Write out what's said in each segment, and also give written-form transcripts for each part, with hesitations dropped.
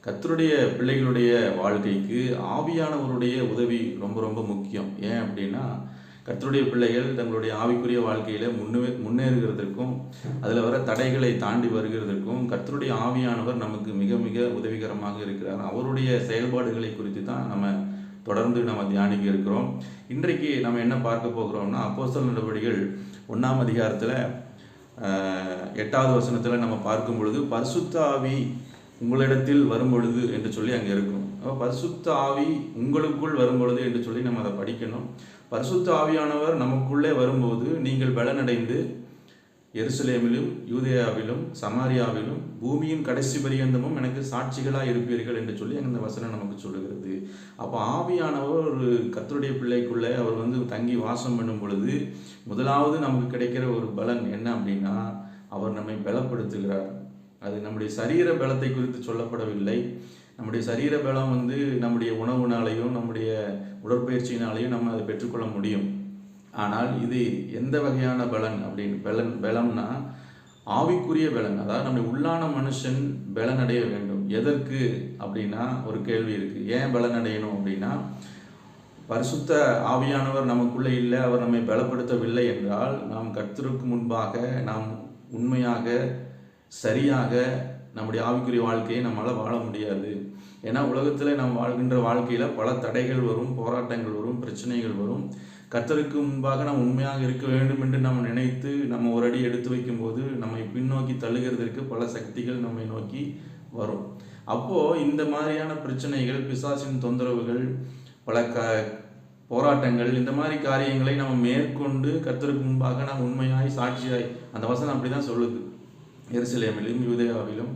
கர்த்தருடைய பிள்ளைகளுடைய வாழ்க்கைக்கு ஆவியானவருடைய உதவி ரொம்ப ரொம்ப முக்கியம். ஏன் அப்படின்னா, கர்த்தருடைய பிள்ளைகள் தங்களுடைய ஆவிக்குரிய வாழ்க்கையில முன்னேறுகிறதற்கும், அதில் வர தடைகளை தாண்டி வருகிறதற்கும் கர்த்தருடைய ஆவியானவர் நமக்கு மிக மிக உதவிகரமாக இருக்கிறார். அவருடைய செயல்பாடுகளை குறித்து தான் நம்ம தொடர்ந்து நம்ம தியானிக்க இருக்கிறோம். இன்றைக்கு நம்ம என்ன பார்க்க போகிறோம்னா, அப்போஸ்தலர் நடவடிக்கைகள் 1ஆம் அதிகாரத்தில் 8வது வசனத்தில் நம்ம பார்க்கும் பொழுது, பரிசுத்த ஆவி உங்களிடத்தில் வரும்பொழுது என்று சொல்லி அங்கே இருக்கும். பரிசுத்த ஆவி உங்களுக்குள் வரும்பொழுது என்று சொல்லி நம்ம அதை படிக்கணும். பரிசுத்த ஆவியானவர் நமக்குள்ளே வரும்போது நீங்கள் பலனடைந்து எருசலேமிலும் யூதேயாவிலும் சமாரியாவிலும் பூமியின் கடைசி பரியந்தமும் எனக்கு சாட்சிகளாக இருப்பீர்கள் என்று சொல்லி அந்த வசனம் நமக்கு சொல்லுகிறது. அப்போ ஆவியானவர் ஒரு கர்த்தருடைய பிள்ளைக்குள்ளே அவர் தங்கி வாசம் பண்ணும் பொழுது முதலாவது நமக்கு கிடைக்கிற ஒரு பலன் என்ன அப்படின்னா, அவர் நம்மை பலப்படுத்துகிறார். அது நம்முடைய சரீர பலத்தை குறித்து சொல்லப்படவில்லை. நம்முடைய சரீர பலம் நம்முடைய உணவுனாலையும் நம்முடைய உடற்பயிற்சியினாலையும் நம்ம அதை பெற்றுக்கொள்ள முடியும். ஆனால் இது எந்த வகையான பலன் அப்படின்னு பலம்னா ஆவிக்குரிய பலன். அதாவது நம்முடைய உள்ளான மனுஷன் பலன் அடைய வேண்டும். எதற்கு அப்படின்னா ஒரு கேள்வி இருக்கு. ஏன் பலன் அடையணும் அப்படின்னா, பரிசுத்த ஆவியானவர் நமக்குள்ளே இல்லை, அவர் நம்மை பலப்படுத்தவில்லை என்றால் நாம் கர்த்தருக்கு முன்பாக நாம் உண்மையாக சரியாக நம்முடைய ஆவிக்குரிய வாழ்க்கையை நம்மளால் வாழ முடியாது. ஏன்னா உலகத்தில் நாம் வாழ்கின்ற வாழ்க்கையில் பல தடைகள் வரும், போராட்டங்கள் வரும், பிரச்சனைகள் வரும். கர்த்தருக்கு முன்பாக நாம் உண்மையாக இருக்க வேண்டும் என்று நம்ம நினைத்து நம்ம ஒரு அடி எடுத்து வைக்கும்போது நம்மை பின்னோக்கி தள்ளுகிறதற்கு பல சக்திகள் நம்மை நோக்கி வரும். அப்போது இந்த மாதிரியான பிரச்சனைகள், பிசாசின் தொந்தரவுகள், பல போராட்டங்கள், இந்த மாதிரி காரியங்களை நம்ம மேற்கொண்டு கர்த்தருக்கு முன்பாக நாம் உண்மையாய் சாட்சியாய், அந்த வசனம் அப்படி தான் சொல்லுது. எருசலேமிலும் யூதேயாவிலும்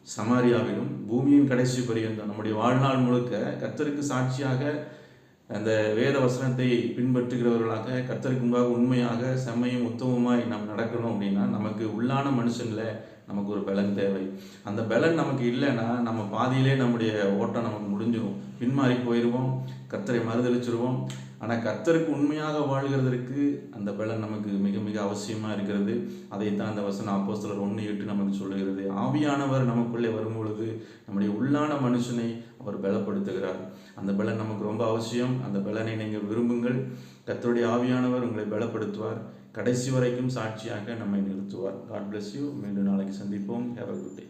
சமாரியாவிலும் பூமியின் கடைசி பரியந்தம் நம்முடைய வாழ்நாள் முழுக்க கர்த்தருக்கு சாட்சியாக அந்த வேத வசனத்தை பின்பற்றுகிறவர்களாக கர்த்தருக்கு முன்பாக உண்மையாக செம்மையும் உத்தமமாய் நாம் நடக்கணும் அப்படின்னா நமக்கு உள்ளான மனுஷனில் நமக்கு ஒரு பலன் தேவை. அந்த பலன் நமக்கு இல்லைன்னா நம்ம பாதியிலே நம்முடைய ஓட்டம் நமக்கு முடிஞ்சிடும், பின்மாறி போயிடுவோம், கர்த்தரை மறுதளிச்சிருவோம். ஆனால் கர்த்தருக்கு உண்மையாக வாழ்கிறதற்கு அந்த பலன் நமக்கு மிக மிக அவசியமாக இருக்கிறது. அதைத்தான் அந்த வசனம் அப்போஸ்தலர் 1:8 நமக்கு சொல்லுகிறது. ஆவியானவர் நமக்குள்ளே வரும்பொழுது நம்முடைய உள்ளான மனுஷனை அவர் பலப்படுத்துகிறார். அந்த பலன் நமக்கு ரொம்ப அவசியம். அந்த பலனை நீங்கள் விரும்புங்கள். கர்த்தருடைய ஆவியானவர் உங்களை பலப்படுத்துவார், கடைசி வரைக்கும் சாட்சியாக நம்மை நிறுத்துவார். God bless you. மீண்டும் நாளைக்கு சந்திப்போம். Have a good day.